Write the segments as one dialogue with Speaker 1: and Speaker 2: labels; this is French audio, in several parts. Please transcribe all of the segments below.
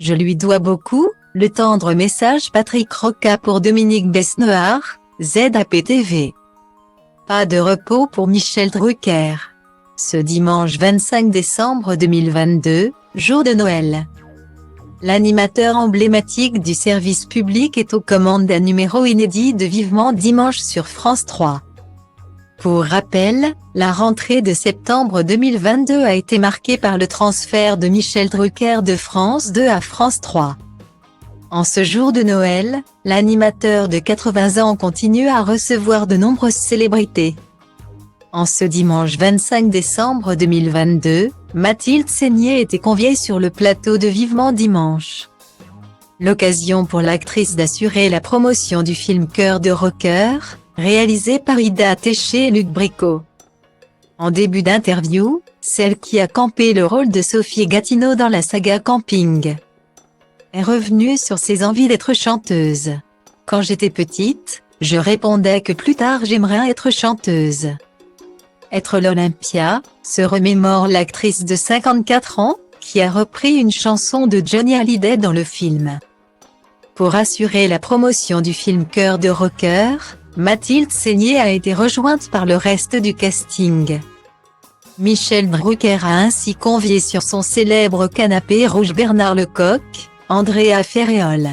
Speaker 1: Je lui dois beaucoup, le tendre message Patrick Roca pour Dominique Besnehard, ZAPTV. Pas de repos pour Michel Drucker. Ce dimanche 25 décembre 2022, jour de Noël. L'animateur emblématique du service public est aux commandes d'un numéro inédit de Vivement Dimanche sur France 3. Pour rappel, la rentrée de septembre 2022 a été marquée par le transfert de Michel Drucker de France 2 à France 3. En ce jour de Noël, l'animateur de 80 ans continue à recevoir de nombreuses célébrités. En ce dimanche 25 décembre 2022, Mathilde Seigner était conviée sur le plateau de Vivement Dimanche. L'occasion pour l'actrice d'assurer la promotion du film Cœur de rocker, réalisé par Ida Téché et Luc Bricot. En début d'interview, celle qui a campé le rôle de Sophie Gatineau dans la saga Camping est revenue sur ses envies d'être chanteuse. Quand j'étais petite, je répondais que plus tard j'aimerais être chanteuse. Être l'Olympia, se remémore l'actrice de 54 ans, qui a repris une chanson de Johnny Hallyday dans le film. Pour assurer la promotion du film Cœur de rocker, Mathilde Seigner a été rejointe par le reste du casting. Michel Drucker a ainsi convié sur son célèbre canapé rouge Bernard Lecoq, Andrea Ferréol,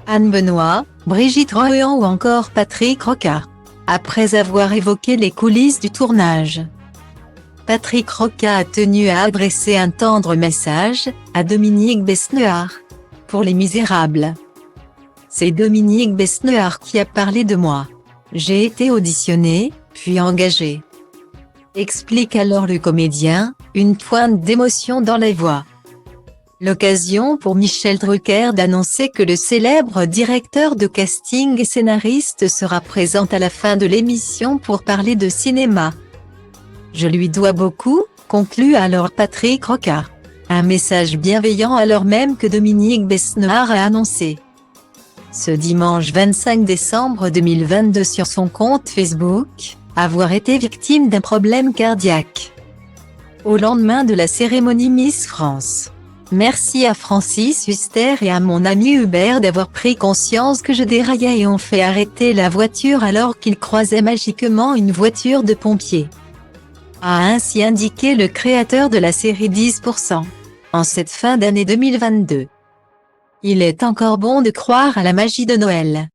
Speaker 1: Anne Benoît, Brigitte Rohan ou encore Patrick Roca. Après avoir évoqué les coulisses du tournage, Patrick Roca a tenu à adresser un tendre message à Dominique Besnehard pour Les Misérables. C'est Dominique Besnehard qui a parlé de moi. J'ai été auditionné, puis engagé. Explique alors le comédien, une pointe d'émotion dans la voix. L'occasion pour Michel Drucker d'annoncer que le célèbre directeur de casting et scénariste sera présent à la fin de l'émission pour parler de cinéma. Je lui dois beaucoup, conclut alors Patrick Roca. Un message bienveillant alors même que Dominique Besnehard a annoncé ce dimanche 25 décembre 2022 sur son compte Facebook, avoir été victime d'un problème cardiaque. Au lendemain de la cérémonie Miss France. Merci à Francis Huster et à mon ami Hubert d'avoir pris conscience que je déraillais et ont fait arrêter la voiture alors qu'ils croisaient magiquement une voiture de pompiers. A ainsi indiqué le créateur de la série 10%. En cette fin d'année 2022. Il est encore bon de croire à la magie de Noël.